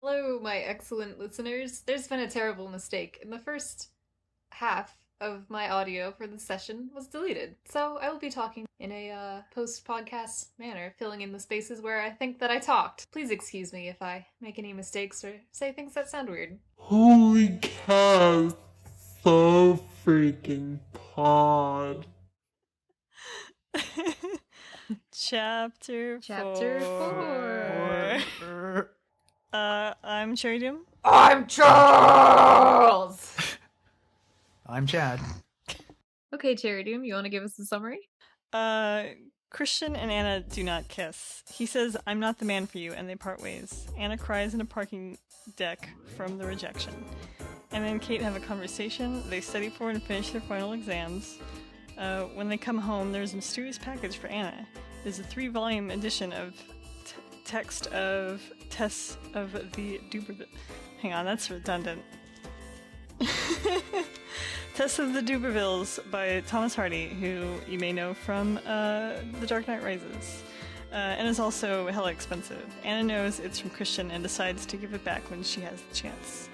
Hello, my excellent listeners. There's been a terrible mistake. In the first half of my audio for this session was deleted, so I will be talking in a post-podcast manner, filling in the spaces where I think that I talked. Please excuse me if I make any mistakes or say things that sound weird. Holy cow, so freaking pod. Chapter Chapter 4. I'm Cherry Doom. I'm Charles! I'm Chad. Okay, Cherry Doom, you want to give us a summary? Christian and Anna do not kiss. He says, "I'm not the man for you," and they part ways. Anna cries in a parking deck from the rejection. Anna and Kate have a conversation. They study for and finish their final exams. When they come home, there's a mysterious package for Anna. There's a 3-volume edition of text of Tess of the Duberville. Hang on, that's redundant. Tess of the Dubervilles by Thomas Hardy, who you may know from The Dark Knight Rises, and is also hella expensive. Anna knows it's from Christian and decides to give it back when she has the chance.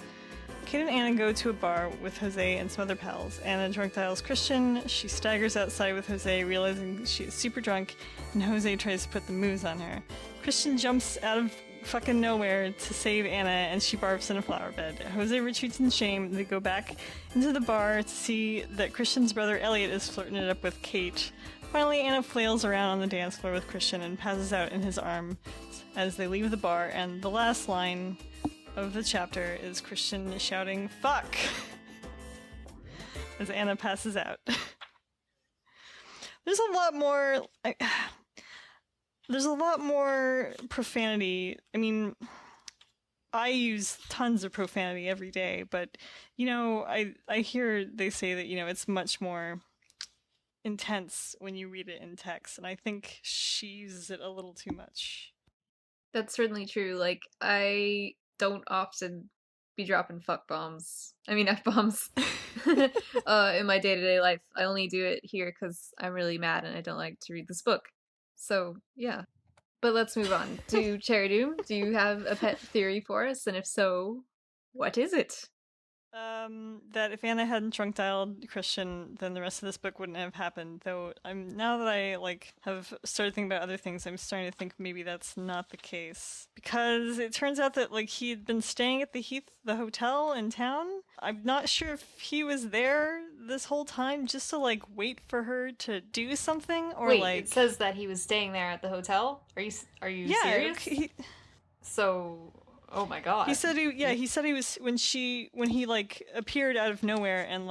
Kate and Anna go to a bar with Jose and some other pals. Anna drunk dials Christian. She staggers outside with Jose, realizing she is super drunk, and Jose tries to put the moves on her. Christian jumps out of fucking nowhere to save Anna, and she barfs in a flower bed. Jose retreats in shame. They go back into the bar to see that Christian's brother Elliot is flirting it up with Kate. Finally, Anna flails around on the dance floor with Christian and passes out in his arms as they leave the bar, and the last line of the chapter is Christian shouting, "Fuck!" as Anna passes out. There's a lot more... There's a lot more profanity. I mean, I use tons of profanity every day, but, you know, I hear they say that, you know, it's much more intense when you read it in text, and I think she uses it a little too much. That's certainly true. Like, I don't often be dropping fuck bombs. I mean, F bombs in my day-to-day life. I only do it here because I'm really mad and I don't like to read this book. So, yeah. But let's move on to Cherry Doom. Do you have a pet theory for us? And if so, what is it? That if Anna hadn't drunk dialed Christian, then the rest of this book wouldn't have happened. Though now that I have started thinking about other things, I'm starting to think maybe that's not the case, because it turns out that he had been staying at the hotel in town. I'm not sure if he was there this whole time just to wait for her to do something, or Wait, it says that he was staying there at the hotel. Are you serious? So. Oh my god. He said he was when he appeared out of nowhere and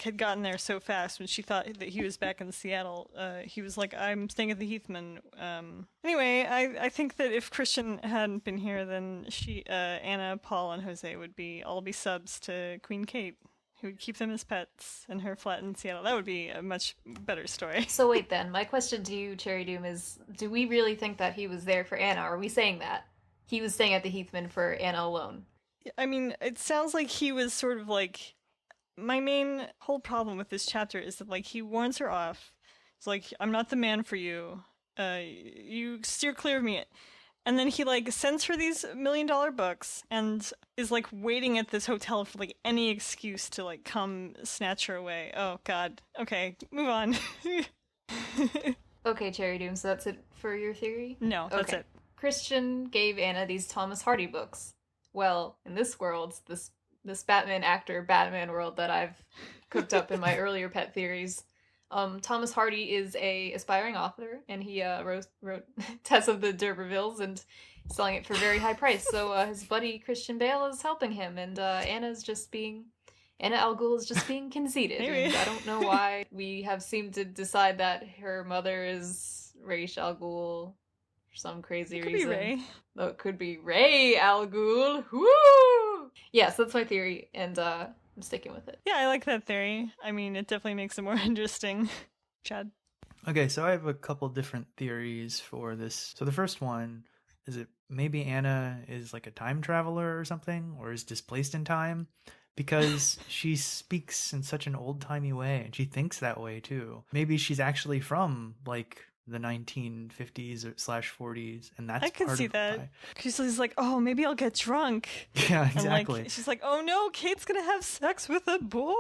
had gotten there so fast when she thought that he was back in Seattle. He was like, "I'm staying at the Heathman." Anyway, I think that if Christian hadn't been here, then Anna, Paul, and Jose would all be subs to Queen Kate, who would keep them as pets in her flat in Seattle. That would be a much better story. So wait then, my question to you, Cherry Doom, is do we really think that he was there for Anna? Are we saying that he was staying at the Heathman for Anna alone? I mean, it sounds like he was sort of my main whole problem with this chapter is that he warns her off. It's like, "I'm not the man for you. You steer clear of me." And then he sends her these $1 million books and is waiting at this hotel for any excuse to come snatch her away. Oh god. Okay, move on. Okay, Cherry Doom, so that's it for your theory? No, that's it. Christian gave Anna these Thomas Hardy books. Well, in this world, this Batman actor Batman world that I've cooked up in my earlier pet theories, Thomas Hardy is a aspiring author, and he wrote Tess of the D'Urbervilles and selling it for a very high price. So his buddy Christian Bale is helping him, and Anna Al Ghul is just being conceited. And I don't know why we have seemed to decide that her mother is Ra's al Ghul for some crazy reason. Could be Ray. Oh, it could be Ray Al Ghul. Woo! Yes, that's my theory, and I'm sticking with it. Yeah, I like that theory. I mean, it definitely makes it more interesting. Chad? Okay, so I have a couple different theories for this. So the first one is that maybe Anna is a time traveler or something, or is displaced in time, because she speaks in such an old-timey way, and she thinks that way too. Maybe she's actually from the 1950s or slash 40s, and that's I could part see of that. why. She's like, oh, maybe I'll get drunk. Yeah, And exactly. like, she's like, oh no, Kate's gonna have sex with a boy.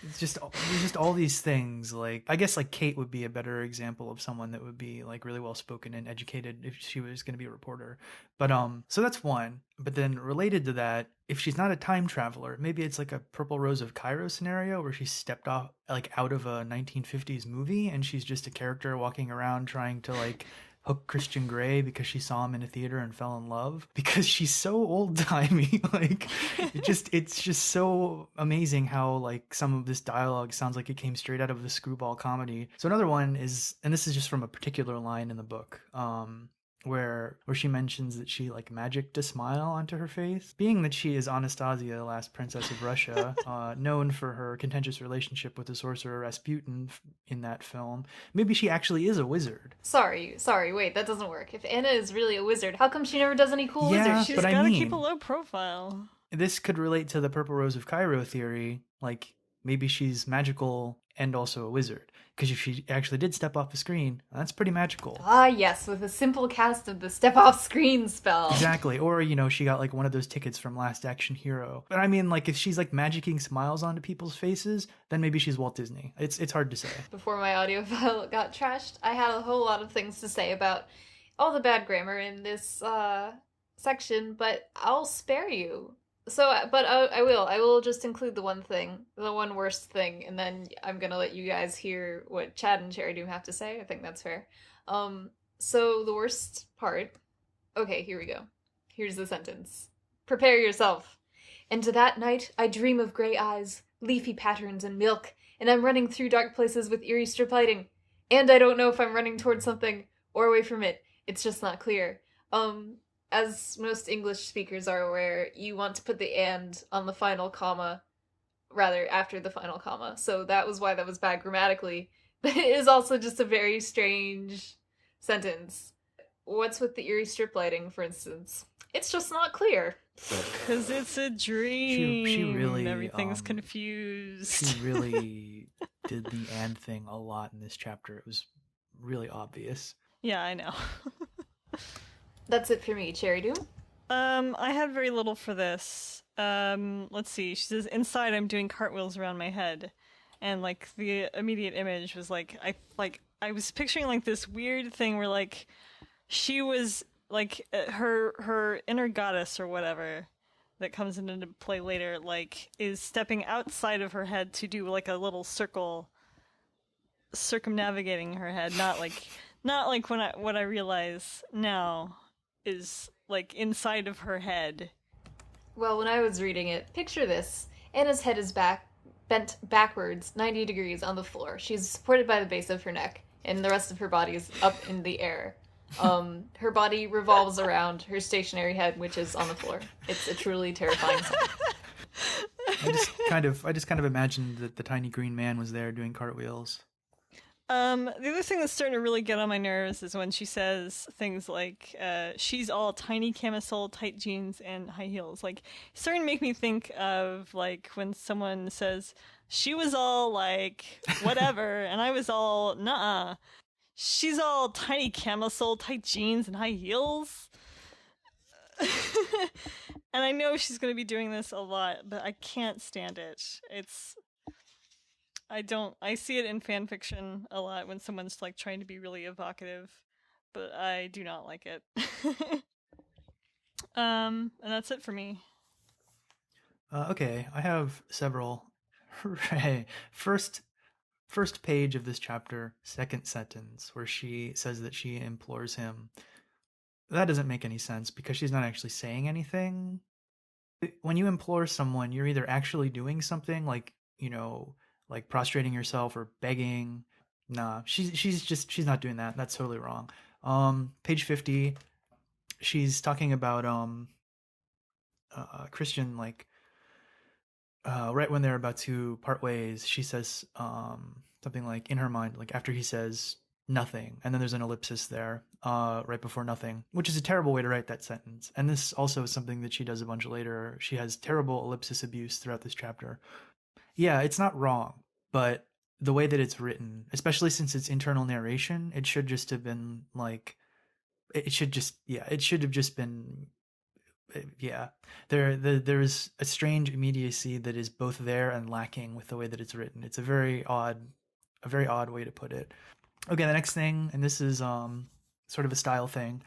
It's just there's just all these things. Like, I guess like Kate would be a better example of someone that would be like really well spoken and educated if she was going to be a reporter. But so that's one. But then related to that, if she's not a time traveler, maybe it's like a Purple Rose of Cairo scenario where she stepped off like out of a 1950s movie and she's just a character walking around trying to like hook Christian Grey because she saw him in a theater and fell in love because she's so old timey. Like it's just so amazing how like some of this dialogue sounds like it came straight out of a screwball comedy. So another one is, and this is just from a particular line in the book, where she mentions that she like magicked a smile onto her face. Being that she is Anastasia, the last princess of Russia, known for her contentious relationship with the sorcerer Rasputin in that film, maybe she actually is a wizard. Sorry, wait, that doesn't work. If Anna is really a wizard, how come she never does any cool Yeah, wizard She's shit? but I gotta mean- keep a low profile. This could relate to the Purple Rose of Cairo theory. Like maybe she's magical and also a wizard. Because if she actually did step off the screen, that's pretty magical. Ah, yes, with a simple cast of the step off screen spell. Exactly. Or, you know, she got like one of those tickets from Last Action Hero. But I mean, like, if she's like magicking smiles onto people's faces, then maybe she's Walt Disney. It's hard to say. Before my audio file got trashed, I had a whole lot of things to say about all the bad grammar in this section, but I'll spare you. So, but I will just include the one thing, the one worst thing, and then I'm gonna let you guys hear what Chad and Cherry Doom have to say. I think that's fair. So the worst part. Okay, here we go. Here's the sentence. Prepare yourself. And to that night, I dream of gray eyes, leafy patterns, and milk, and I'm running through dark places with eerie strip lighting. And I don't know if I'm running towards something or away from it. It's just not clear. As most English speakers are aware, you want to put the and on the final comma, rather after the final comma. So that was why that was bad grammatically. But it is also just a very strange sentence. What's with the eerie strip lighting, for instance? It's just not clear. Because it's a dream. She really, Everything's confused. She really did the and thing a lot in this chapter. It was really obvious. Yeah, I know. That's it for me, Cherry Doom. I had very little for this. Let's see. She says, inside I'm doing cartwheels around my head. And like the immediate image was like I was picturing like this weird thing where like she was like her inner goddess or whatever that comes into play later like is stepping outside of her head to do like a little circle circumnavigating her head, not like what I realize now is like inside of her head. Well, when I was reading it, picture this. Anna's head is bent backwards 90 degrees on the floor. She's supported by the base of her neck, and the rest of her body is up in the air. Her body revolves around her stationary head, which is on the floor. It's a truly terrifying sight. I just kind of imagined that the tiny green man was there doing cartwheels. The other thing that's starting to really get on my nerves is when she says things like, she's all tiny camisole, tight jeans, and high heels. Like, it's starting to make me think of, like, when someone says, she was all, like, whatever, and I was all, nuh-uh. She's all tiny camisole, tight jeans, and high heels. And I know she's going to be doing this a lot, but I can't stand it. I see it in fan fiction a lot when someone's like trying to be really evocative, but I do not like it. And that's it for me. Okay, I have several. Hooray. First page of this chapter, second sentence, where she says that she implores him. That doesn't make any sense because she's not actually saying anything. When you implore someone, you're either actually doing something like, you know, like prostrating yourself or begging. Nah, she's not doing that. That's totally wrong. Page 50, she's talking about Christian, like right when they're about to part ways, she says something like in her mind, like after he says nothing, and then there's an ellipsis there right before nothing, which is a terrible way to write that sentence. And this also is something that she does a bunch later. She has terrible ellipsis abuse throughout this chapter. Yeah, it's not wrong, but the way that it's written, especially since it's internal narration, it should just have been like, it should have just been, yeah. There's a strange immediacy that is both there and lacking with the way that it's written. It's a very odd way to put it. Okay, the next thing, and this is sort of a style thing,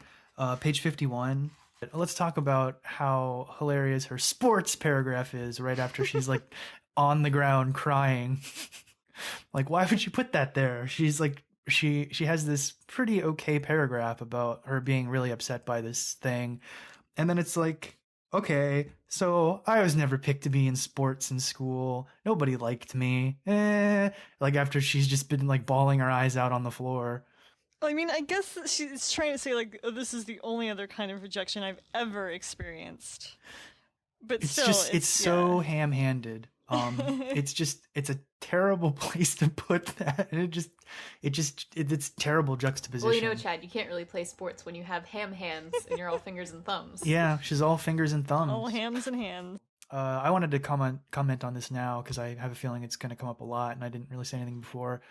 page 51. Let's talk about how hilarious her sports paragraph is right after she's like on the ground crying. Like, why would you put that there? She's like, she has this pretty okay paragraph about her being really upset by this thing. And then it's like, okay, so I was never picked to be in sports in school. Nobody liked me. Like after she's just been like bawling her eyes out on the floor. I mean, I guess she's trying to say, like, oh, this is the only other kind of rejection I've ever experienced. But It's still, just, it's so yeah. ham-handed. It's a terrible place to put that. And it's terrible juxtaposition. Well, you know, Chad, you can't really play sports when you have ham hands and you're all fingers and thumbs. Yeah, she's all fingers and thumbs. All hams and hands. I wanted to comment on this now because I have a feeling it's going to come up a lot, and I didn't really say anything before.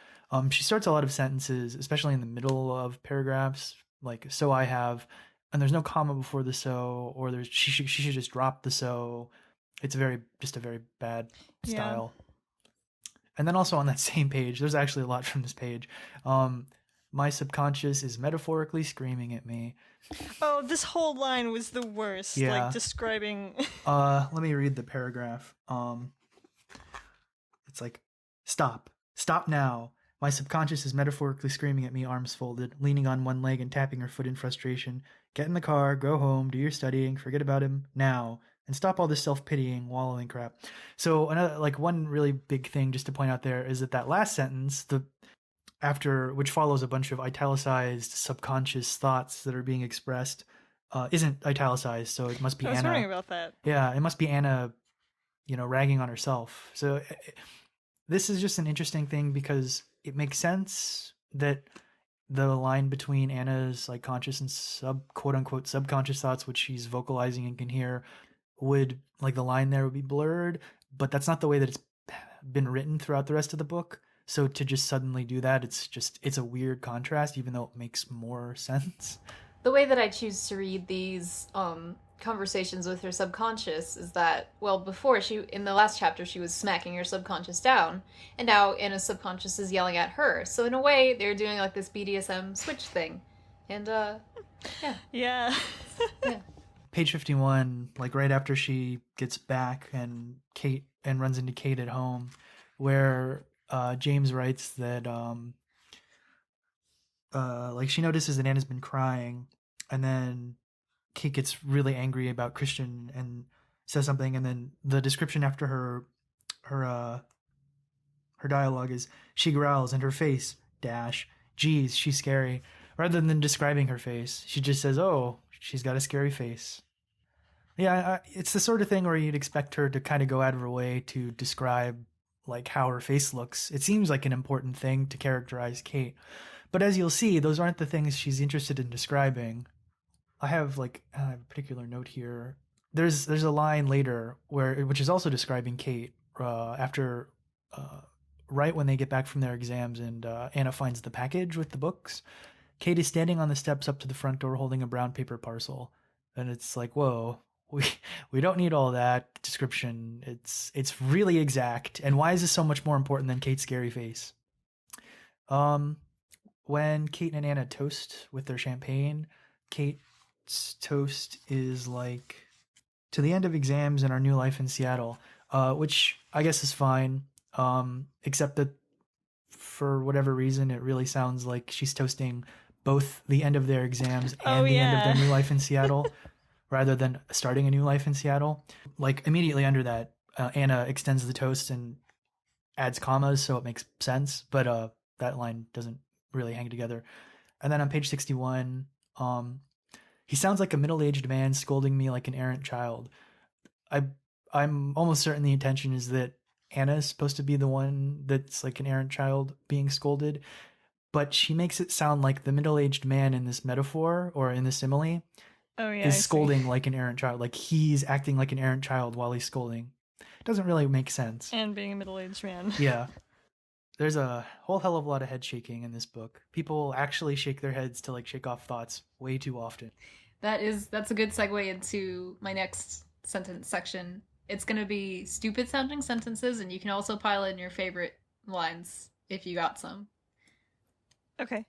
She starts a lot of sentences, especially in the middle of paragraphs, like "so I have," and there's no comma before the "so," or she should just drop the "so." It's a very bad style. Yeah. And then also on that same page, there's actually a lot from this page. My subconscious is metaphorically screaming at me. Oh, this whole line was the worst. Yeah. Like describing. Let me read the paragraph. It's like, stop now. My subconscious is metaphorically screaming at me, arms folded, leaning on one leg and tapping her foot in frustration. Get in the car, go home, do your studying, forget about him now, and stop all this self-pitying, wallowing crap. So another, like, one really big thing just to point out there is that last sentence, which follows a bunch of italicized subconscious thoughts that are being expressed, isn't italicized, so it must be Anna. I was wondering about that. Yeah, it must be Anna, ragging on herself. So this is just an interesting thing because it makes sense that the line between Anna's like conscious and quote unquote subconscious thoughts, which she's vocalizing and can hear, the line there would be blurred, but that's not the way that it's been written throughout the rest of the book. So to just suddenly do that, it's a weird contrast, even though it makes more sense. The way that I choose to read these conversations with her subconscious is that, well, before in the last chapter, she was smacking her subconscious down, and now Anna's subconscious is yelling at her. So in a way, they're doing like this BDSM switch thing. And, yeah. Yeah. Yeah. Page 51, like right after she gets back and runs into Kate at home, where James writes that like she notices that Anna's been crying, and then Kate gets really angry about Christian and says something, and then the description after her dialogue is, she growls and her face geez, she's scary. Rather than describing her face, she just says, oh, she's got a scary face. Yeah, it's the sort of thing where you'd expect her to kind of go out of her way to describe like how her face looks. It seems like an important thing to characterize Kate. But as you'll see, those aren't the things she's interested in describing. I have a particular note here. There's a line later which is also describing Kate after right when they get back from their exams and Anna finds the package with the books. Kate is standing on the steps up to the front door holding a brown paper parcel, and it's like, whoa, we don't need all that description. It's really exact. And why is this so much more important than Kate's scary face? When Kate and Anna toast with their champagne, Kate's toast is like, to the end of exams and our new life in Seattle, which I guess is fine, except that for whatever reason, it really sounds like she's toasting both the end of their exams and the end of their new life in Seattle, rather than starting a new life in Seattle. Like immediately under that, Anna extends the toast and adds commas, so it makes sense, but that line doesn't really hang together. And then on page 61, he sounds like a middle-aged man scolding me like an errant child. I'm almost certain the intention is that Anna is supposed to be the one that's like an errant child being scolded, but she makes it sound like the middle-aged man in this metaphor or in the simile is scolding like an errant child. Like he's acting like an errant child while he's scolding. It doesn't really make sense. And being a middle-aged man. Yeah. There's a whole hell of a lot of head shaking in this book. People actually shake their heads to like shake off thoughts way too often. That's a good segue into my next sentence section. It's gonna be stupid sounding sentences, and you can also pile in your favorite lines if you got some. Okay.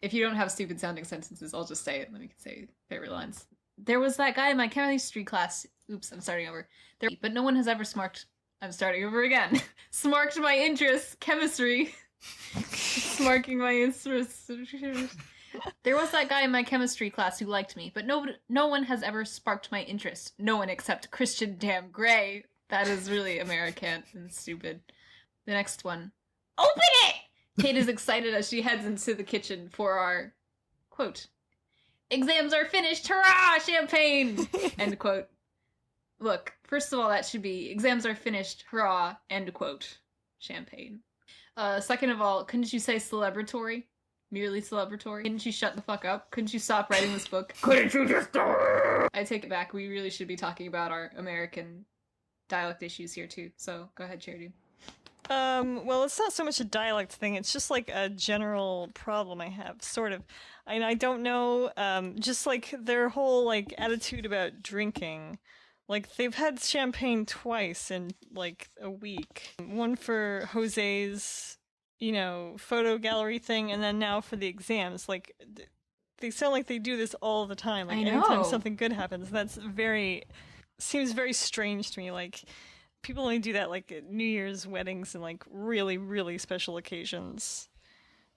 If you don't have stupid sounding sentences, I'll just say it, and then we can say favorite lines. There was that guy in my chemistry class. Oops, I'm starting over. But no one has ever smarked. I'm starting over again. Smarked my interest. Chemistry. Smarking my interest. There was that guy in my chemistry class who liked me, but no one has ever sparked my interest. No one except Christian damn Grey. That is really American and stupid. The next one. Open it! Kate is excited as she heads into the kitchen for our, quote, exams are finished, hurrah, champagne, end quote. Look, first of all, that should be, exams are finished, hurrah, end quote, champagne. Second of all, couldn't you say celebratory? Merely celebratory? Couldn't you shut the fuck up? Couldn't you stop writing this book? Couldn't you just I take it back, we really should be talking about our American dialect issues here too, so go ahead, Charity. Well, it's not so much a dialect thing, it's just like a general problem I have, sort of. And I don't know, just like their whole like attitude about drinking. Like, they've had champagne twice in like a week. One for Jose's, photo gallery thing, and then now for the exams. Like, they sound like they do this all the time. Like, anytime something good happens, seems very strange to me. Like, people only do that like at New Year's weddings and like really, really special occasions.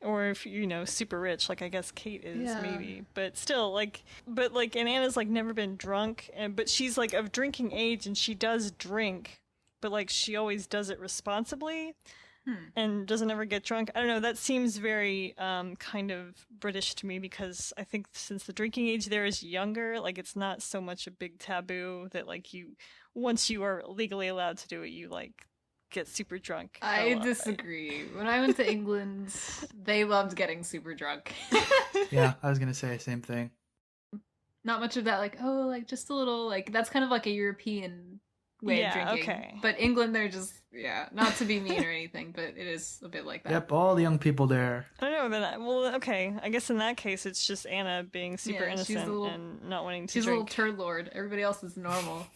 Or if, super rich, like I guess Kate is, maybe. But still, and Anna's like never been drunk, but she's like of drinking age and she does drink, but like she always does it responsibly and doesn't ever get drunk. I don't know, that seems very kind of British to me, because I think since the drinking age there is younger, like it's not so much a big taboo that like once you are legally allowed to do it, you like get super drunk. I disagree. When I went to England, they loved getting super drunk. Yeah, I was gonna say the same thing. Not much of that, like, just a little, like, that's kind of like a European way of drinking. Okay. But England, they're just, not to be mean or anything, but it is a bit like that. Yep, all the young people there. I don't know, okay. I guess in that case, it's just Anna being super innocent and not wanting to drink. She's a little turd lord. Everybody else is normal.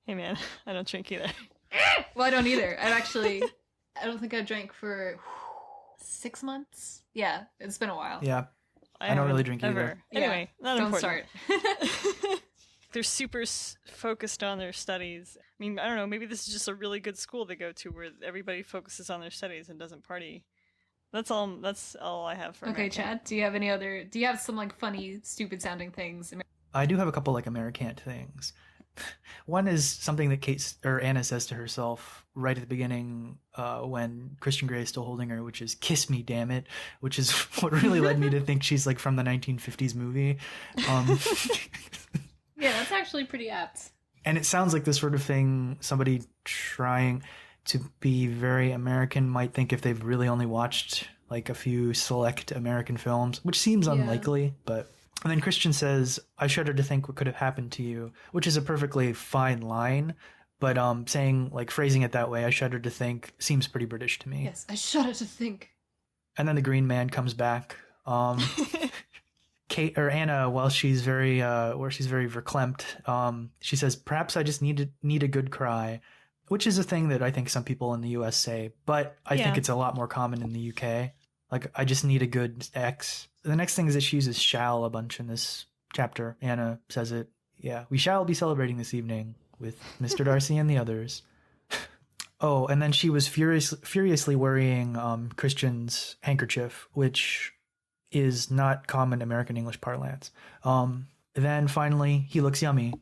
Hey man, I don't drink either. Well, I don't either. I don't think I've drank for 6 months. Yeah, it's been a while. Yeah, I don't really drink either. Anyway, not don't important. Start. They're super focused on their studies. I mean, I don't know, maybe this is just a really good school they go to where everybody focuses on their studies and doesn't party. That's all I have for Okay, American. Chad, do you have some like funny, stupid sounding things? I do have a couple like American things. One is something that Anna says to herself right at the beginning when Christian Grey is still holding her, which is "Kiss me, damn it," which is what really led me to think she's like from the 1950s movie. Yeah, that's actually pretty apt. And it sounds like the sort of thing somebody trying to be very American might think if they've really only watched like a few select American films, which seems unlikely, but... And then Christian says, "I shudder to think what could have happened to you," which is a perfectly fine line, but phrasing it that way, "I shudder to think," seems pretty British to me. Yes, I shudder to think. And then the Green Man comes back. Anna, while she's very verklempt, she says, "Perhaps I just need a good cry," which is a thing that I think some people in the US say, but I think it's a lot more common in the UK. Like, I just need a good X. The next thing is that she uses "shall" a bunch in this chapter. Anna says it. Yeah, "We shall be celebrating this evening with Mr. Darcy and the others." Oh, and then she was furiously worrying Christian's handkerchief, which is not common American English parlance. Then finally, "He looks yummy,"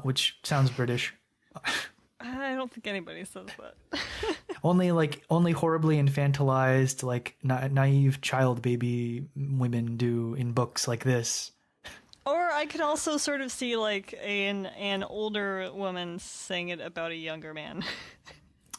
which sounds British. I don't think anybody says that. Only horribly infantilized, like naive child baby women do in books like this. Or I could also sort of see like an older woman saying it about a younger man.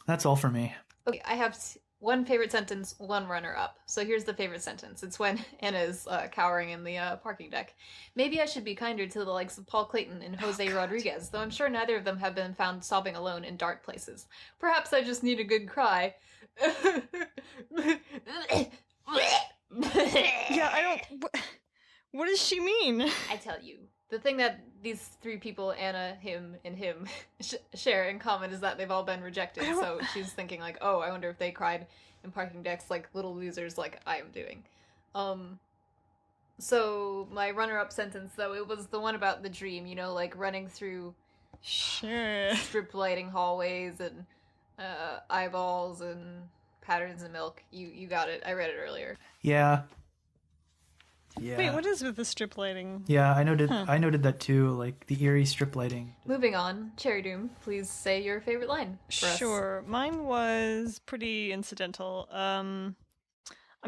That's all for me. Okay, I have one favorite sentence, one runner-up. So here's the favorite sentence. It's when Anna is cowering in the parking deck. Maybe I should be kinder to the likes of Paul Clayton and Jose Rodriguez, though I'm sure neither of them have been found sobbing alone in dark places. Perhaps I just need a good cry. Yeah, I don't... What does she mean? I tell you. The thing that these three people, Anna, him, and him, share in common is that they've all been rejected. So she's thinking like, oh, I wonder if they cried in parking decks like little losers like I am doing. So my runner-up sentence, though, it was the one about the dream, you know, like running through strip lighting hallways and eyeballs and patterns of milk. You got it. I read it earlier. Yeah. Wait, what is with the strip lighting? Yeah, I noted that too, like the eerie strip lighting. Moving on, Cherry Doom, please say your favorite line for us. Sure. Mine was pretty incidental. I'm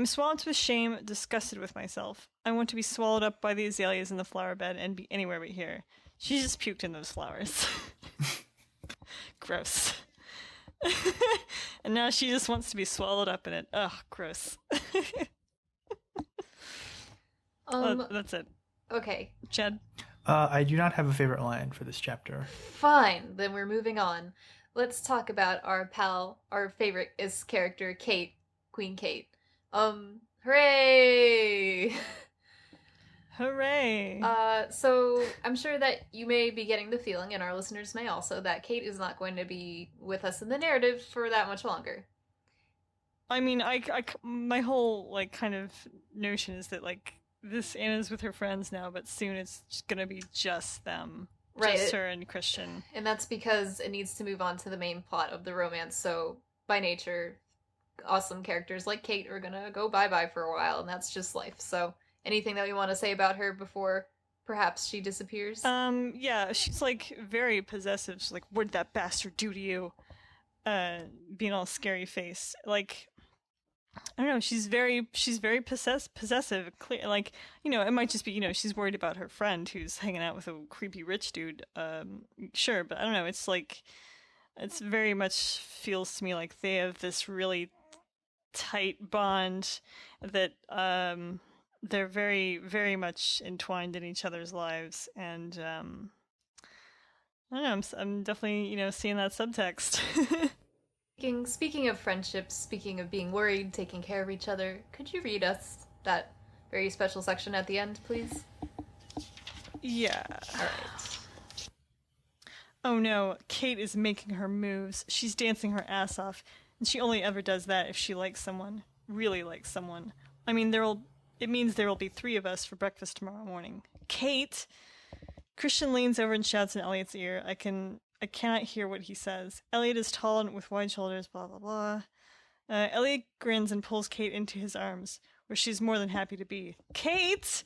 swamped with shame, disgusted with myself. I want to be swallowed up by the azaleas in the flower bed and be anywhere but here. She just puked in those flowers. Gross. And now she just wants to be swallowed up in it. Ugh, gross. That's it. Okay. Chad? I do not have a favorite line for this chapter. Fine, then we're moving on. Let's talk about our favorite character, Kate, Queen Kate. Hooray! Hooray! So I'm sure that you may be getting the feeling, and our listeners may also, that Kate is not going to be with us in the narrative for that much longer. I mean, my whole, like, kind of notion is that, like, this Anna's with her friends now, but soon it's gonna be just them. Right. Just her and Christian. And that's because it needs to move on to the main plot of the romance, so by nature, awesome characters like Kate are gonna go bye-bye for a while, and that's just life. So, anything that we want to say about her before perhaps she disappears? Yeah, she's, like, very possessive. She's like, what did that bastard do to you? Being all scary face. Like, I don't know, she's very possessive. Clear, like, you know, it might just be, you know, she's worried about her friend who's hanging out with a creepy rich dude. Sure, but I don't know, it's like, it's very much feels to me like they have this really tight bond that they're very, very much entwined in each other's lives, and I don't know, I'm definitely, you know, seeing that subtext. Speaking of friendships, speaking of being worried, taking care of each other, could you read us that very special section at the end, please? Yeah. Alright. Oh no, Kate is making her moves. She's dancing her ass off, and she only ever does that if she likes someone. Really likes someone. I mean, it means there will be 3 of us for breakfast tomorrow morning. Kate! Christian leans over and shouts in Elliot's ear. I cannot hear what he says. Elliot is tall and with wide shoulders, blah blah blah. Elliot grins and pulls Kate into his arms, where she's more than happy to be. Kate!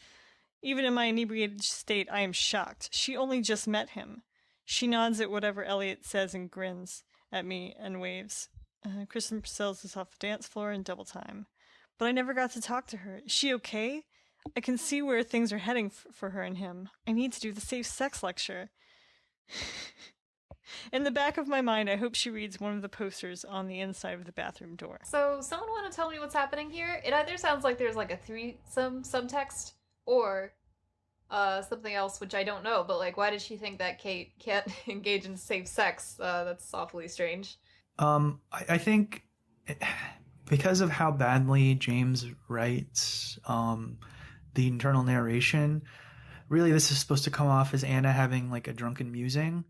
Even in my inebriated state, I am shocked. She only just met him. She nods at whatever Elliot says and grins at me and waves. Kristen sells us off the dance floor in double time. But I never got to talk to her. Is she okay? I can see where things are heading for her and him. I need to do the safe sex lecture. In the back of my mind, I hope she reads one of the posters on the inside of the bathroom door. So, someone want to tell me what's happening here? It either sounds like there's like a threesome subtext, or something else, which I don't know, but like, why does she think that Kate can't engage in safe sex? That's awfully strange. I think because of how badly James writes the internal narration, really this is supposed to come off as Anna having like a drunken musing,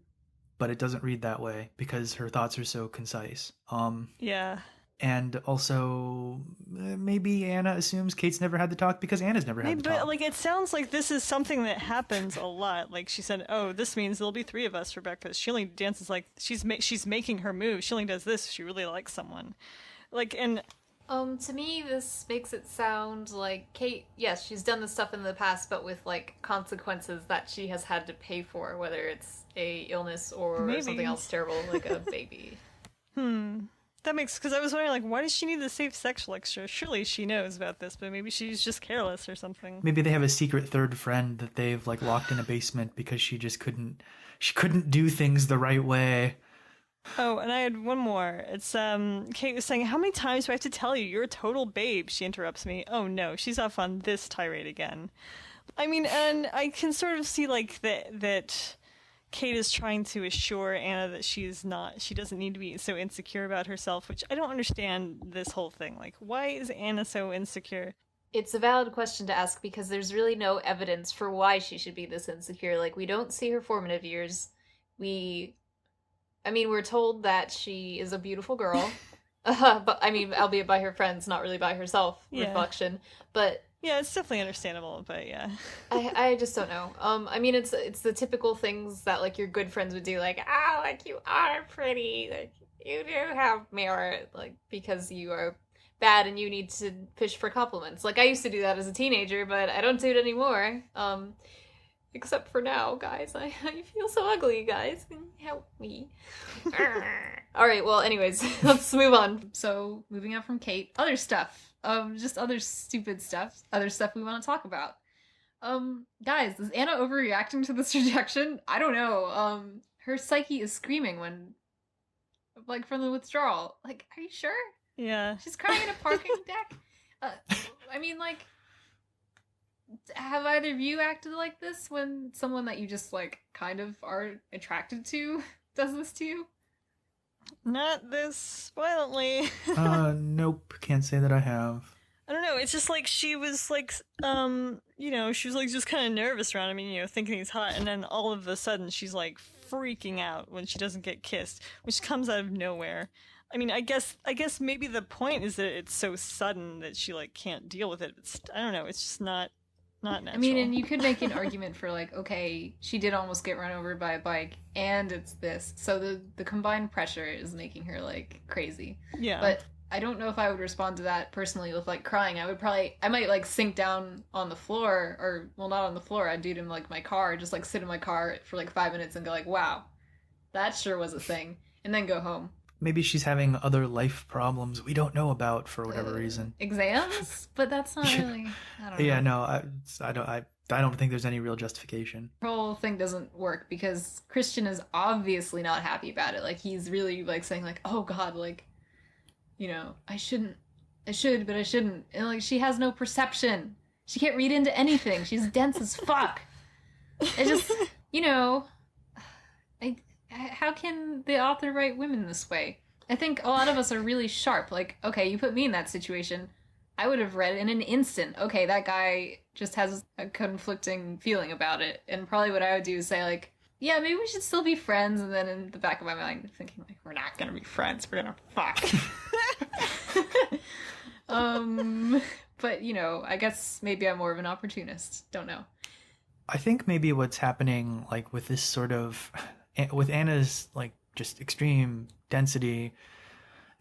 but it doesn't read that way because her thoughts are so concise. Yeah. And also, maybe Anna assumes Kate's never had the talk because Anna's never had the talk. But, like, it sounds like this is something that happens a lot. Like, she said, oh, this means there'll be 3 of us for breakfast. She only dances like, she's making her move. She only does this if she really likes someone. Like, and... To me, this makes it sound like Kate, yes, she's done this stuff in the past, but with, like, consequences that she has had to pay for, whether it's a illness or something else terrible, like a baby. That makes, because I was wondering, like, why does she need the safe sex lecture? Surely she knows about this, but maybe she's just careless or something. Maybe they have a secret third friend that they've, like, locked in a basement because she couldn't do things the right way. Oh, and I had one more. It's Kate was saying, "How many times do I have to tell you? You're a total babe." She interrupts me. Oh no, she's off on this tirade again. I mean, and I can sort of see like that Kate is trying to assure Anna that she doesn't need to be so insecure about herself, which I don't understand this whole thing. Like, why is Anna so insecure? It's a valid question to ask because there's really no evidence for why she should be this insecure. Like, we don't see her formative years. We're told that she is a beautiful girl. But, albeit by her friends, not really by herself, Yeah. reflection. But Yeah, it's definitely understandable, but yeah. I just don't know. It's the typical things that, like, your good friends would do, like, oh, like, you are pretty, like, you do have merit, like, because you are bad and you need to fish for compliments. Like, I used to do that as a teenager, but I don't do it anymore. Except for now, guys. I feel so ugly, guys. Help me. Alright, well, anyways, let's move on. So, moving on from Kate, other stuff. Just other stupid stuff. Other stuff we want to talk about. Guys, is Anna overreacting to this rejection? I don't know. Her psyche is screaming like, from the withdrawal. Like, are you sure? Yeah. She's crying in a parking deck? Have either of you acted like this when someone that you just, like, kind of are attracted to does this to you? Not this violently. Nope, can't say that I have. I don't know, it's just like she was like, she was like just kind of nervous around him, thinking he's hot, and then all of a sudden she's like freaking out when she doesn't get kissed, which comes out of nowhere. I mean, I guess maybe the point is that it's so sudden that she like can't deal with it. I don't know, it's just not natural. I mean, and you could make an argument for, like, okay, she did almost get run over by a bike, and it's this. So the combined pressure is making her, like, crazy. Yeah. But I don't know if I would respond to that personally with, like, crying. I might, like, sink down on the floor, or, well, not on the floor, I'd do it in, like, my car, just, like, sit in my car for, like, 5 minutes and go, like, wow, that sure was a thing. And then go home. Maybe she's having other life problems we don't know about for whatever reason. Exams? But that's not really... I don't know. Yeah, no, I don't think there's any real justification. The whole thing doesn't work because Christian is obviously not happy about it. Like, he's really, like, saying, like, oh god, like, I should, but I shouldn't. And, like, she has no perception. She can't read into anything. She's dense as fuck. It just, how can the author write women this way? I think a lot of us are really sharp. Like, okay, you put me in that situation, I would have read in an instant, okay, that guy just has a conflicting feeling about it. And probably what I would do is say, like, yeah, maybe we should still be friends. And then in the back of my mind, thinking, like, we're not gonna be friends. We're gonna fuck. But, I guess maybe I'm more of an opportunist. Don't know. I think maybe what's happening, like, with this sort of... with Anna's, like, just extreme density,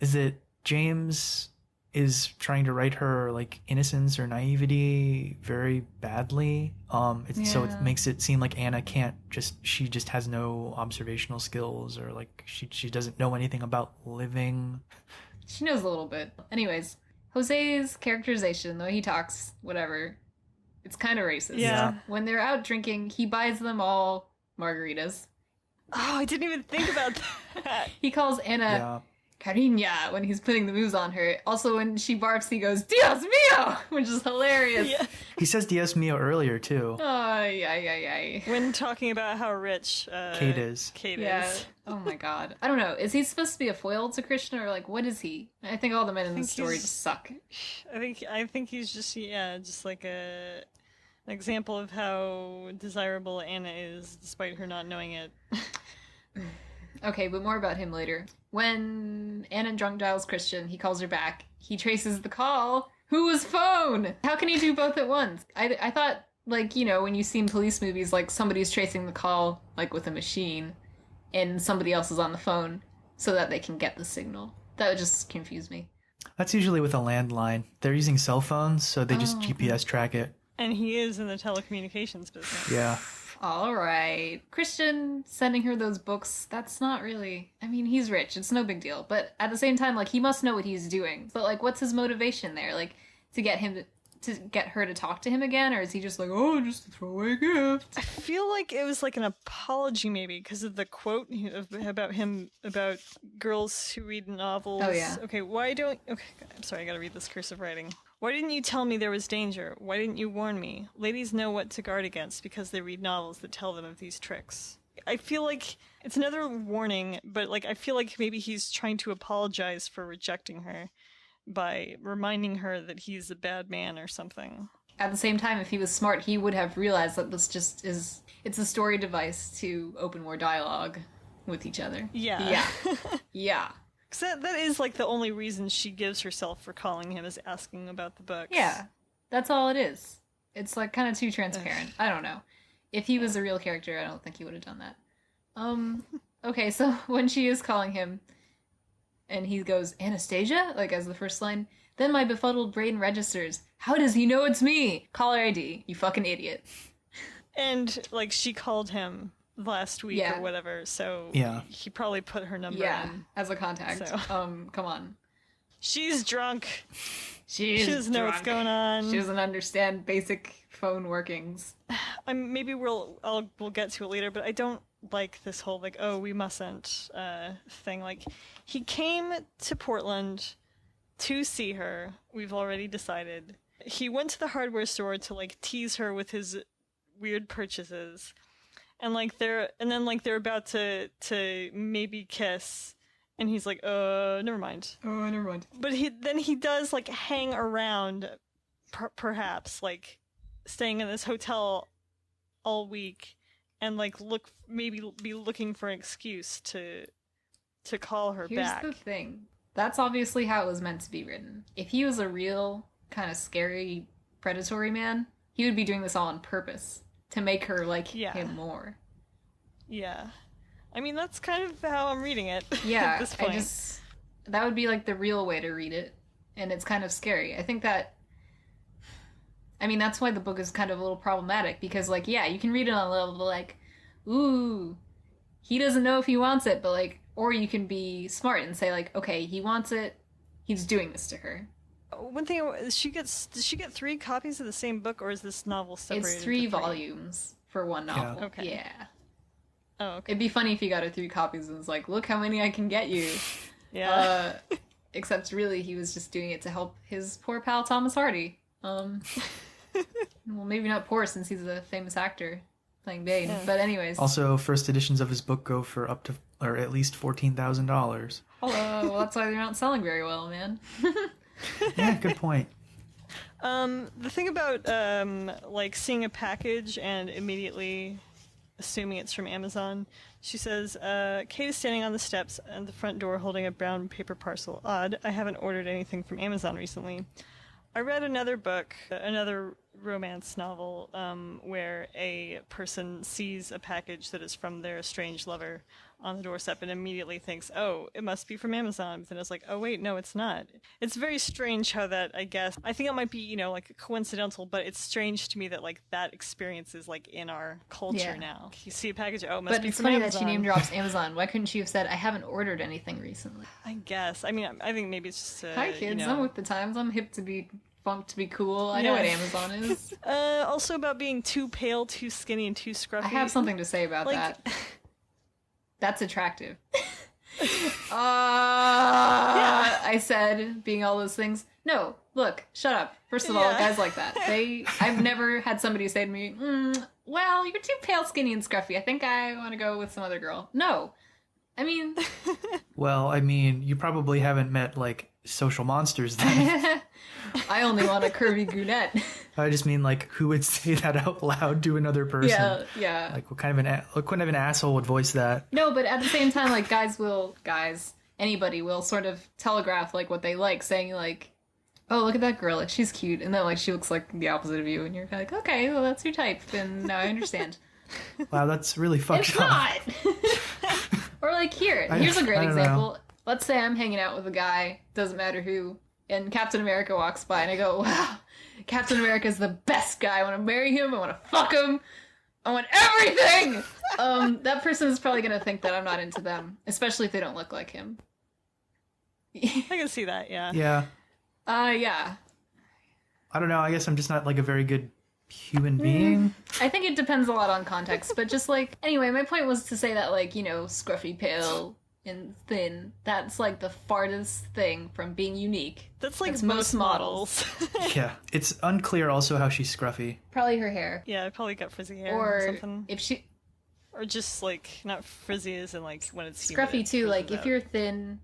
is that James is trying to write her, like, innocence or naivety very badly. So it makes it seem like Anna she just has no observational skills, or, like, she doesn't know anything about living. She knows a little bit. Anyways, Jose's characterization, the way he talks, whatever, it's kind of racist. Yeah. When they're out drinking, he buys them all margaritas. Oh, I didn't even think about that. He calls Anna Cariña when he's putting the moves on her. Also, when she barfs, he goes, Dios mío! Which is hilarious. Yeah. He says Dios mío earlier, too. Oh, yeah. When talking about how rich Kate is. Oh my god. I don't know. Is he supposed to be a foil to Krishna, or, like, what is he? I think all the men in this story just suck. I think he's just like an example of how desirable Anna is, despite her not knowing it. Okay, but more about him later. When Anna drunk dials Christian, he calls her back. He traces the call. Whose phone? How can he do both at once? I thought, like, when you see in police movies, like, somebody's tracing the call, like, with a machine, and somebody else is on the phone, so that they can get the signal. That would just confuse me. That's usually with a landline. They're using cell phones, so they just GPS track it. And he is in the telecommunications business. Yeah. All right. Christian sending her those books, that's not really... I mean, he's rich. It's no big deal. But at the same time, like, he must know what he's doing. But, like, what's his motivation there? Like, to get him to get her to talk to him again, or is he just like, oh, just a throwaway gift? I feel like it was like an apology, maybe, because of the quote about girls who read novels. Oh, yeah. Okay, I'm sorry, I gotta read this cursive writing. Why didn't you tell me there was danger? Why didn't you warn me? Ladies know what to guard against because they read novels that tell them of these tricks. I feel like it's another warning, but like I feel like maybe he's trying to apologize for rejecting her by reminding her that he's a bad man or something. At the same time, if he was smart, he would have realized that this just is... It's a story device to open more dialogue with each other. Yeah. Yeah. Yeah. Because that is, like, the only reason she gives herself for calling him is asking about the books. Yeah. That's all it is. It's, like, kind of too transparent. I don't know. If he was a real character, I don't think he would have done that. Okay, so when she is calling him, and he goes, Anastasia? Like, as the first line. Then my befuddled brain registers. How does he know it's me? Caller ID, you fucking idiot. And, like, she called him last week or whatever, so he probably put her number in. As a contact. So. Come on. She's drunk. She doesn't know what's going on. She doesn't understand basic phone workings. Maybe we'll get to it later, but I don't like this whole, like, oh, we mustn't thing. Like, he came to Portland to see her. We've already decided. He went to the hardware store to, like, tease her with his weird purchases. And then they're about to maybe kiss. And he's like, never mind. Oh, never mind. But he does, like, hang around, perhaps, like, staying in this hotel all week, and, like, be looking for an excuse to call her back. Here's the thing. That's obviously how it was meant to be written. If he was a real, kind of scary, predatory man, he would be doing this all on purpose, to make her like him more. Yeah. I mean, that's kind of how I'm reading it. Yeah, at this point. That would be like the real way to read it, and it's kind of scary. I think that's why the book is kind of a little problematic, because, like, yeah, you can read it on a level like, ooh, he doesn't know if he wants it, but, like, or you can be smart and say, like, okay, he wants it, he's doing this to her. One thing, does she get 3 copies of the same book, or is this novel separated? It's 3 volumes for one novel. Yeah. Okay. Yeah. Oh, okay. It'd be funny if you got her 3 copies and was like, look how many I can get you. Yeah. Except really he was just doing it to help his poor pal Thomas Hardy. Well, maybe not poor since he's a famous actor playing Bane. Yeah. But anyways. Also, first editions of his book go for up to, or at least $14,000. Well, that's why they're not selling very well, man. Yeah, good point. The thing about, like, seeing a package and immediately assuming it's from Amazon, she says, Kate is standing on the steps at the front door holding a brown paper parcel. Odd, I haven't ordered anything from Amazon recently. I read another book, another romance novel, where a person sees a package that is from their estranged lover on the doorstep and immediately thinks, oh, it must be from Amazon. But then it's like, oh, wait, no, it's not. It's very strange how that, I guess, I think it might be, like, coincidental, but it's strange to me that, like, that experience is, like, in our culture now. You see a package, oh, it must be from Amazon. But it's funny that she name drops Amazon. Why couldn't she have said, I haven't ordered anything recently? I guess. I mean, I think maybe it's just, hi, kids, I'm with the times. I'm hip to be funk to be cool. I know what Amazon is. Also about being too pale, too skinny, and too scruffy. I have something to say about that. That's attractive. I said being all those things. No, look, shut up. First of all, guys like that. I've never had somebody say to me, well, you're too pale, skinny, and scruffy. I think I want to go with some other girl. No. I mean... Well, I mean, you probably haven't met, like, social monsters then. I only want a curvy brunette. I just mean, like, who would say that out loud to another person? Yeah. Like, what kind of an asshole would voice that? No, but at the same time, like, anybody will sort of telegraph, like, what they like, saying, like, oh, look at that girl, like, she's cute, and then, like, she looks like the opposite of you, and you're like, okay, well, that's your type, and now I understand. Wow, that's really fucked up. It's not! Or, like, here's a great example. Let's say I'm hanging out with a guy, doesn't matter who, and Captain America walks by, and I go, wow, Captain America's the best guy. I want to marry him. I want to fuck him. I want everything! That person is probably going to think that I'm not into them, especially if they don't look like him. I can see that, yeah. Yeah. Yeah. I don't know. I guess I'm just not like a very good human being. I think it depends a lot on context, but just like, anyway, my point was to say that, like, you know, scruffy, pale, and thin, that's like the farthest thing from being unique. That's like most models. Yeah. It's unclear also how she's scruffy. Probably her hair. Yeah, probably got frizzy hair Or something. if she... Or just like, not frizzy as in like when it's Scruffy humid, too, like if out. you're thin,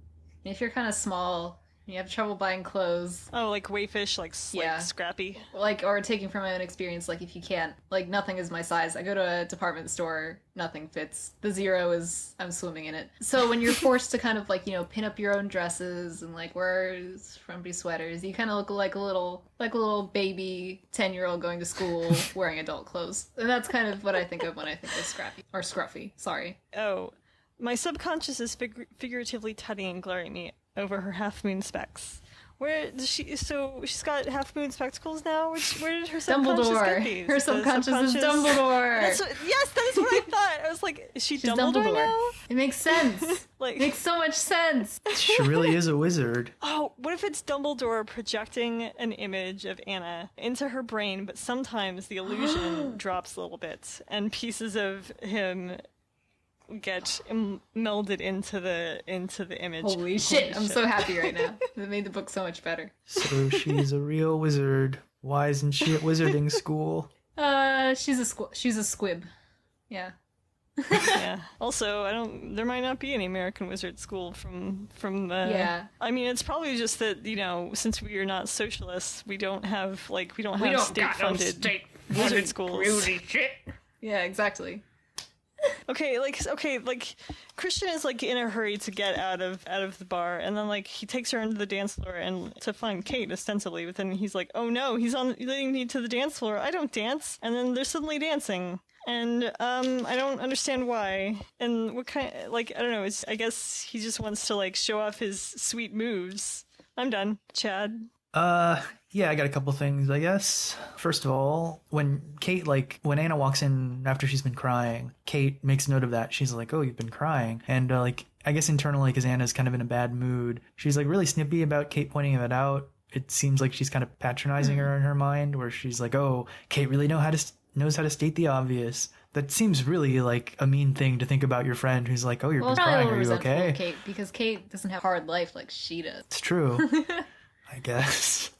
if you're kind of small, and you have trouble buying clothes. Oh, like wayfish, like, Yeah. like scrappy. Like, or taking from my own experience, like if you can't, like nothing is my size. I go to a department store, nothing fits. The zero is, I'm swimming in it. So when you're forced to kind of like, you know, pin up your own dresses and like wear frumpy sweaters, you kind of look like a little baby 10-year-old going to school wearing adult clothes. And that's kind of what I think of when I think of scrappy, or scruffy, sorry. Oh, my subconscious is figuratively tutting and glaring at me over her half-moon specs. Where does she? So she's got half-moon spectacles now. Where did her subconscious get these? Her subconscious is Dumbledore. Yes, that is what I thought. I was like, is she's Dumbledore now? It makes sense. Like, It makes so much sense. She really is a wizard. oh, what if it's Dumbledore projecting an image of Anna into her brain, but sometimes the illusion drops a little bit, and pieces of him get melded into the image. Holy shit, I'm so happy right now. It made the book so much better. So she's a real wizard. Why isn't she at wizarding school? She's a squib. Yeah. Yeah. Also, there might not be any American wizard school from Yeah. I mean, it's probably just that, you know, since we are not socialists, we don't have state-funded wizard schools. Yeah, exactly. Okay, like Christian is like in a hurry to get out of the bar, and then like he takes her into the dance floor and to find Kate ostensibly, but then he's like, oh no, he's leading me to the dance floor. I don't dance, and then they're suddenly dancing, and I don't understand why, and what kind, like, I don't know. I guess he just wants to like show off his sweet moves. I'm done, Chad. Yeah, I got a couple things, I guess. First of all, when Anna walks in after she's been crying, Kate makes note of that. She's like, oh, you've been crying. And, I guess internally, because Anna's kind of in a bad mood, she's, like, really snippy about Kate pointing that out. It seems like she's kind of patronizing her in her mind, where she's like, oh, Kate really knows how to state the obvious. That seems really, like, a mean thing to think about your friend who's like, oh, you've been crying, are you okay? Kate, because Kate doesn't have a hard life like she does. It's true. I guess.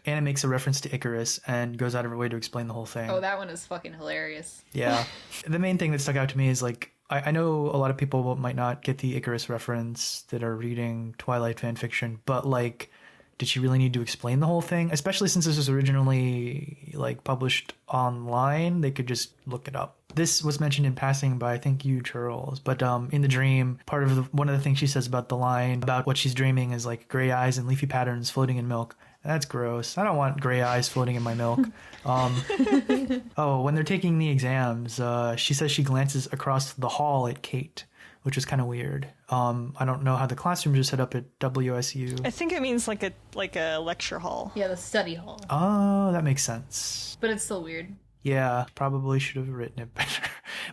Anna makes a reference to Icarus and goes out of her way to explain the whole thing. Oh, that one is fucking hilarious. Yeah. The main thing that stuck out to me is, like, I know a lot of people might not get the Icarus reference that are reading Twilight fan fiction, but, like, did she really need to explain the whole thing? Especially since this was originally, like, published online, they could just look it up. This was mentioned in passing by, I think, you, Charles. But in the dream, one of the things she says about the line about what she's dreaming is, like, gray eyes and leafy patterns floating in milk. That's gross. I don't want gray eyes floating in my milk. When they're taking the exams, she says she glances across the hall at Kate, which is kind of weird. I don't know how the classrooms are set up at WSU. I think it means like a lecture hall. Yeah, the study hall. Oh, that makes sense. But it's still weird. Yeah, probably should have written it better.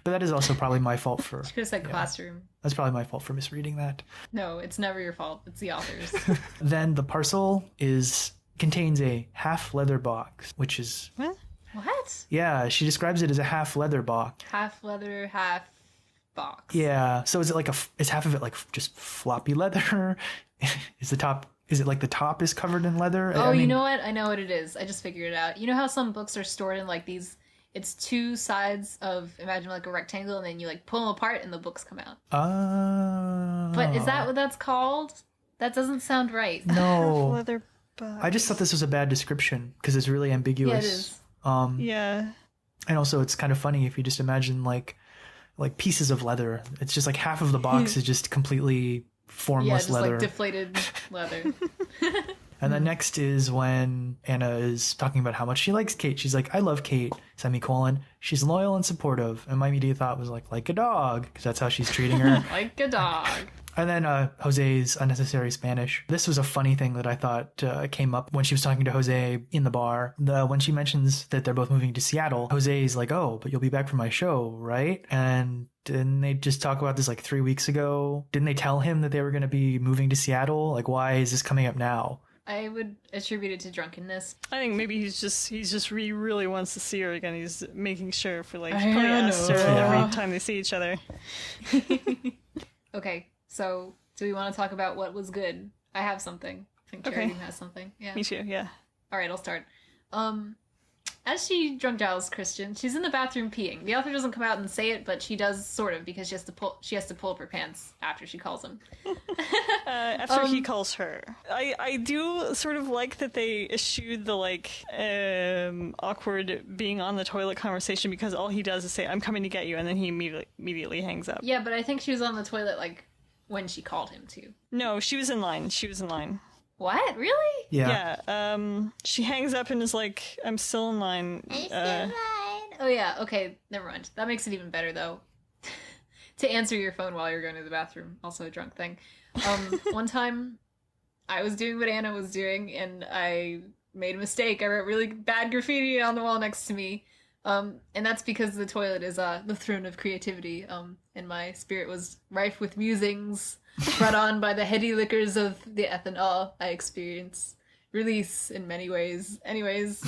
But that is also probably my fault for... She could have said classroom. That's probably my fault for misreading that. No, it's never your fault. It's the author's. Then the parcel contains a half leather box, which is... What? Yeah, she describes it as a half leather box. Half leather, half box. Yeah, so is half of it like just floppy leather? Is it like the top is covered in leather? Oh, you know what? I know what it is. I just figured it out. You know how some books are stored in like these... It's two sides of, imagine like a rectangle, and then you like pull them apart and the books come out. But is that what that's called? That doesn't sound right. No. Leather box. I just thought this was a bad description because it's really ambiguous. Yeah, it is. Yeah. And also it's kind of funny if you just imagine like pieces of leather. It's just like half of the box is just completely formless leather. Like deflated leather. And then next is when Anna is talking about how much she likes Kate. She's like, I love Kate, semicolon. She's loyal and supportive. And my immediate thought was like a dog, because that's how she's treating her. Like a dog. And then Jose's unnecessary Spanish. This was a funny thing that I thought came up when she was talking to Jose in the bar. When she mentions that they're both moving to Seattle, Jose's like, oh, but you'll be back for my show, right? And didn't they just talk about this like 3 weeks ago? Didn't they tell him that they were going to be moving to Seattle? Like, why is this coming up now? I would attribute it to drunkenness. I think maybe he really wants to see her again. He's making sure for like probably asks her every time they see each other. Okay, so do we want to talk about what was good? I have something. I think Charity has something. Yeah. Me too. Yeah. All right, I'll start. As she drunk dials Christian, she's in the bathroom peeing. The author doesn't come out and say it, but she does sort of, because she has to pull up her pants after she calls him. After he calls her. I do sort of like that they eschewed the awkward being on the toilet conversation, because all he does is say, "I'm coming to get you," and then he immediately hangs up. Yeah, but I think she was on the toilet like when she called him too. No, she was in line. What? Really? Yeah. Yeah. She hangs up and is like, "I'm still in line." Oh yeah, okay, never mind. That makes it even better though. To answer your phone while you're going to the bathroom, also a drunk thing. One time I was doing what Anna was doing and I made a mistake. I wrote really bad graffiti on the wall next to me. And that's because the toilet is the throne of creativity. And my spirit was rife with musings brought on by the heady liquors of the ethanol I experience. Release in many ways. Anyways.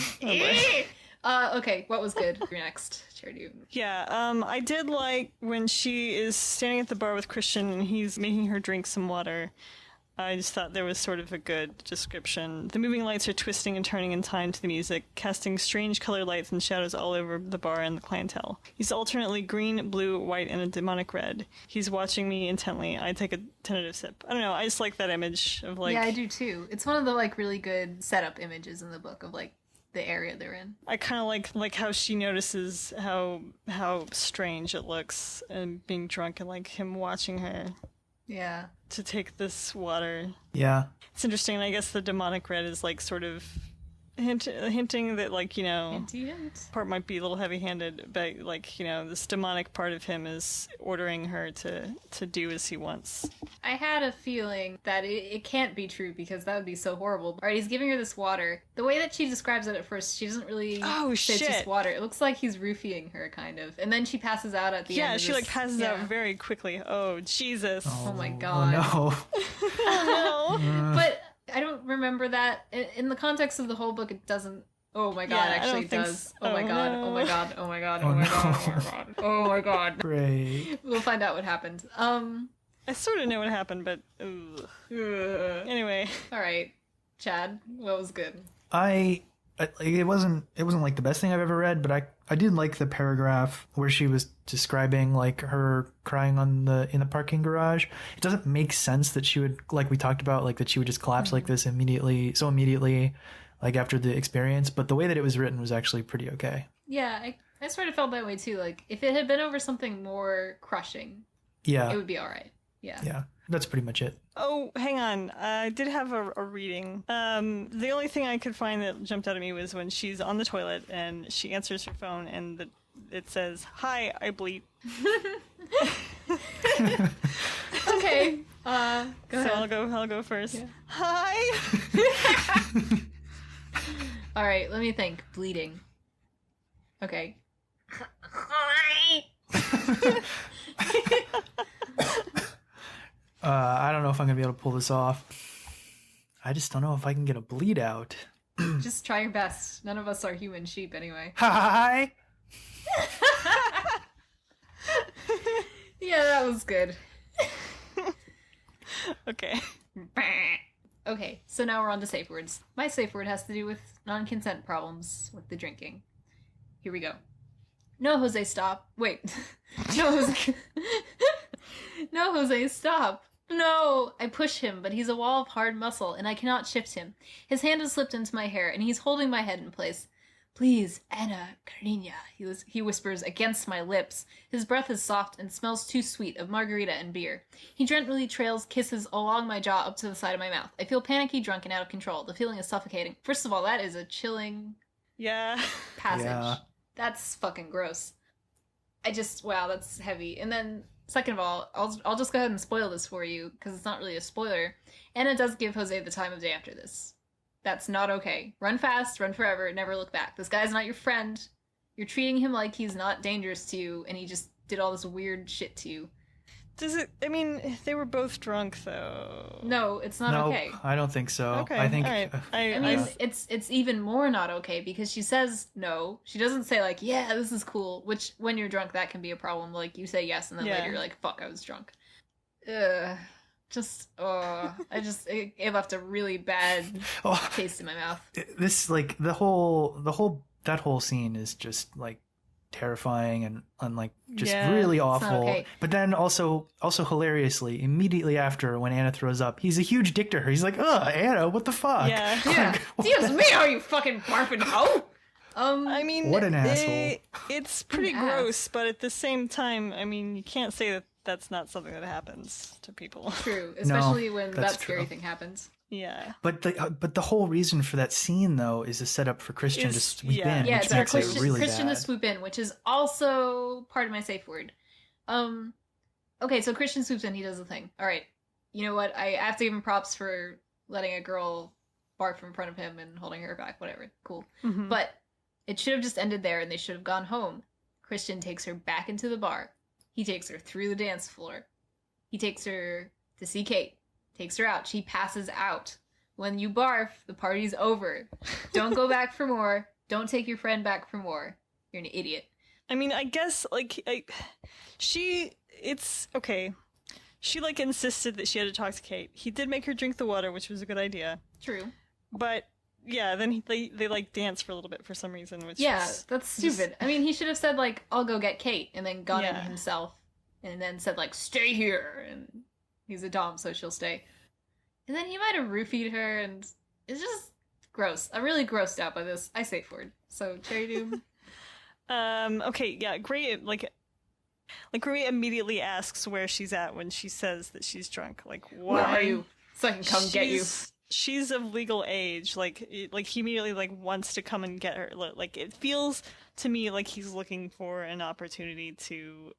Okay, what was good? You're next, Charity. Yeah, I did like when she is standing at the bar with Christian and he's making her drink some water. I just thought there was sort of a good description. The moving lights are twisting and turning in time to the music, casting strange colored lights and shadows all over the bar and the clientele. He's alternately green, blue, white, and a demonic red. He's watching me intently. I take a tentative sip. I don't know, I just like that image of like... Yeah, I do too. It's one of the like really good setup images in the book of like the area they're in. I kind of like how she notices how strange it looks and being drunk and like him watching her. Yeah. To take this water. Yeah. It's interesting. I guess the demonic red is like sort of hinting that, like, you know, part might be a little heavy-handed, but like, you know, this demonic part of him is ordering her to do as he wants. I had a feeling that it can't be true because that would be so horrible. All right, he's giving her this water. The way that she describes it at first, she doesn't really say it's just water. It looks like he's roofing her, kind of. And then she passes out at the end. Yeah, she like passes out very quickly. Oh, Jesus. Oh my God. Oh, no. Oh, no. But I don't remember that. In the context of the whole book, it doesn't. Oh my God, actually it does. Oh my God, oh my God, oh my God, oh my God, oh my God, oh my God. Great. We'll find out what happened. I sort of know what happened, but anyway. All right, Chad, what was good? It wasn't like the best thing I've ever read, but I did like the paragraph where she was describing like her crying in the parking garage. It doesn't make sense that she would, like we talked about, like that she would just collapse like this immediately, like after the experience. But the way that it was written was actually pretty okay. Yeah, I sort of felt that way too. Like if it had been over something more crushing, it would be all right. Yeah, that's pretty much it. Oh, hang on. I did have a reading. The only thing I could find that jumped out at me was when she's on the toilet and she answers her phone and it says, "Hi, I bleat." Okay. Go ahead. So I'll go first. Yeah. Hi. All right, let me think. Bleeding. Okay. I don't know if I'm gonna be able to pull this off. I just don't know if I can get a bleed out. Just try your best. None of us are human sheep anyway. Hi. Yeah, that was good. Okay. Okay, so now we're on to safe words. My safe word has to do with non-consent problems with the drinking. Here we go. No, Jose, stop. Wait. No, Jose. No, Jose, stop. No! I push him, but he's a wall of hard muscle, and I cannot shift him. His hand has slipped into my hair, and he's holding my head in place. Please, Anna Karenina, he whispers against my lips. His breath is soft and smells too sweet of margarita and beer. He gently trails kisses along my jaw up to the side of my mouth. I feel panicky, drunk, and out of control. The feeling is suffocating. First of all, that is a chilling passage. Yeah. That's fucking gross. Wow, that's heavy. And then, second of all, I'll just go ahead and spoil this for you, because it's not really a spoiler. Anna does give Jose the time of day after this. That's not okay. Run fast, run forever, never look back. This guy's not your friend. You're treating him like he's not dangerous to you, and he just did all this weird shit to you. Does it? I mean, they were both drunk, though. No, it's not No, okay. I don't think so. Okay, I think all right. I mean, it's even more not okay because she says no. She doesn't say like, "Yeah, this is cool," which when you're drunk that can be a problem. Like you say yes and then later you're like, "Fuck, I was drunk." It left a really bad taste in my mouth. This like that whole scene is just like terrifying and like just really awful. Okay. But then also hilariously, immediately after when Anna throws up, he's a huge dick to her. He's like, "Ugh, Anna, what the fuck?" Yeah. Yeah. Dios mío, you fucking barfing hoe. I mean, what an asshole. It's pretty gross, but at the same time, I mean, you can't say that that's not something that happens to people. True, especially when that that's scary true. thing happens. Yeah. But the whole reason for that scene though is a setup for Christian to swoop in, Yeah, which it's for makes it really Christian bad. to swoop in, which is also part of my safe word. Okay, so Christian swoops in, he does the thing. All right, you know what? I have to give him props for letting a girl barf in front of him and holding her back. Whatever, cool. Mm-hmm. But it should have just ended there, and they should have gone home. Christian takes her back into the bar. He takes her through the dance floor. He takes her to see Kate. Takes her out. She passes out. When you barf, the party's over. Don't go back for more. Don't take your friend back for more. You're an idiot. I mean, I guess, like, it's okay. She, like, insisted that she had to talk to Kate. He did make her drink the water, which was a good idea. True. But, yeah, then they like, dance for a little bit for some reason, which that's stupid. I mean, he should have said, like, I'll go get Kate, and then gone in Yeah. himself, and then said, like, stay here, and he's a dom, so she'll stay. And then he might have roofied her, and it's just gross. I'm really grossed out by this. I say forward. So, Cherry Doom. Okay, yeah, Gray, like Gray immediately asks where she's at when she says that she's drunk. Like, why? Where are you? So I can come get you. She's of legal age. Like he immediately like wants to come and get her. Like it feels to me like he's looking for an opportunity to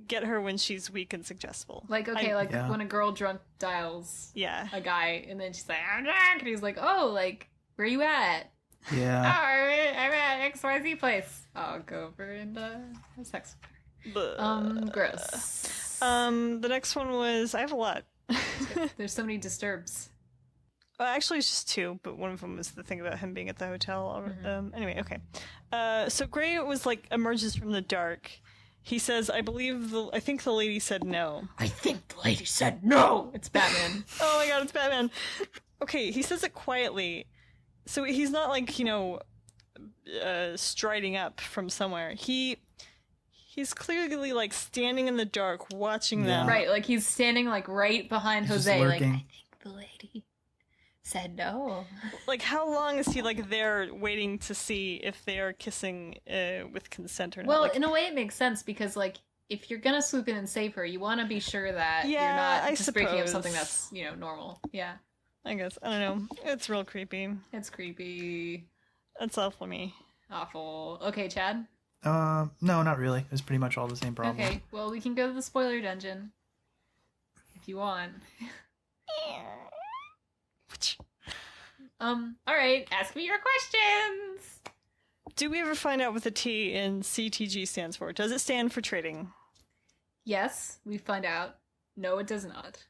get her when she's weak and suggestible. Like, okay, when a girl drunk dials a guy, and then she's like, I'm drunk, and he's like, oh, like, where you at? Yeah. Oh, I'm at XYZ place. I'll go over and have sex with her. Gross. The next one was, I have a lot. There's so many disturbs. Actually, it's just two, but one of them was the thing about him being at the hotel. Anyway, okay. So Gray was like emerges from the dark. He says, I think the lady said no. I think the lady said no! It's Batman. Oh my god, it's Batman. Okay, he says it quietly. So he's not like, striding up from somewhere. He's clearly like standing in the dark watching them. Right, like he's standing like right behind He's Jose. Like, I lurking. think the lady said no. Like, how long is he like there waiting to see if they are kissing with consent or not? Well, like, in a way it makes sense because like if you're gonna swoop in and save her, you want to be sure that you're Yeah, not I just breaking up suppose. something that's, normal. Yeah. I guess. I don't know. It's real creepy. It's creepy. That's awful to me. Awful. Okay, Chad? No, not really. It's pretty much all the same problem. Okay, well, we can go to the spoiler dungeon. If you want. Alright, ask me your questions! Do we ever find out what the T in CTG stands for? Does it stand for trading? Yes, we find out. No, it does not.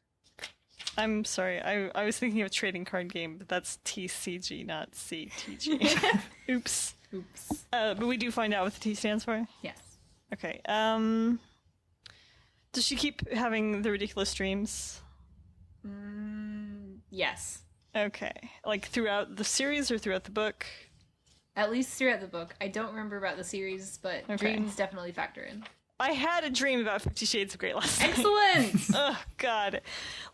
I'm sorry, I was thinking of a trading card game, but that's TCG, not CTG. Oops. Oops. But we do find out what the T stands for? Yes. Okay, does she keep having the ridiculous dreams? Yes. Okay. Like throughout the series or throughout the book? At least throughout the book. I don't remember about the series, but dreams definitely factor in. I had a dream about 50 Shades of Grey last night. Excellent! Oh God.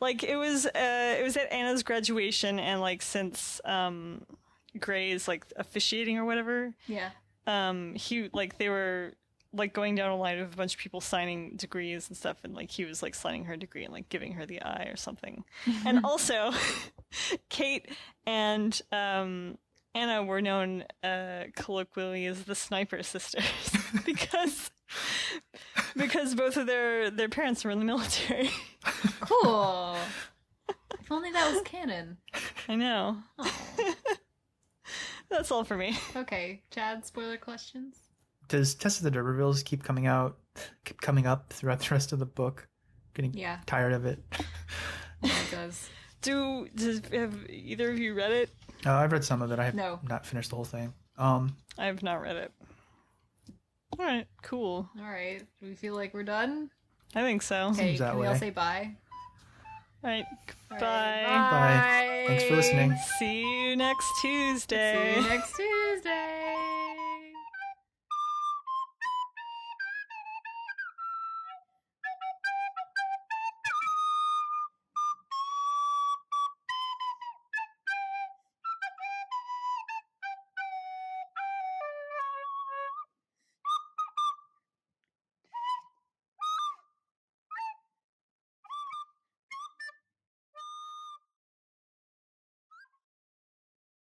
Like it was at Anna's graduation, and like since Grey is like officiating or whatever. Yeah. They were like going down a line of a bunch of people signing degrees and stuff, and like he was like signing her degree and like giving her the eye or something. And also Kate and Anna were known colloquially as the Sniper Sisters because both of their parents were in the military. Cool. If only that was canon. I know. Oh. That's all for me. Okay, Chad, spoiler questions? Does Tess of the D'Urbervilles keep coming out kept coming up throughout the rest of the book. Getting Yeah. tired of it. Yeah, it does. Have either of you read it? I've read some of it. I have No. not finished the whole thing. I have not read it. All right, cool. All right. Do we feel like we're done? I think so. Okay, Seems that can we all way. say bye? All right, All bye. right, Bye. Thanks for listening. See you next Tuesday. See you next Tuesday.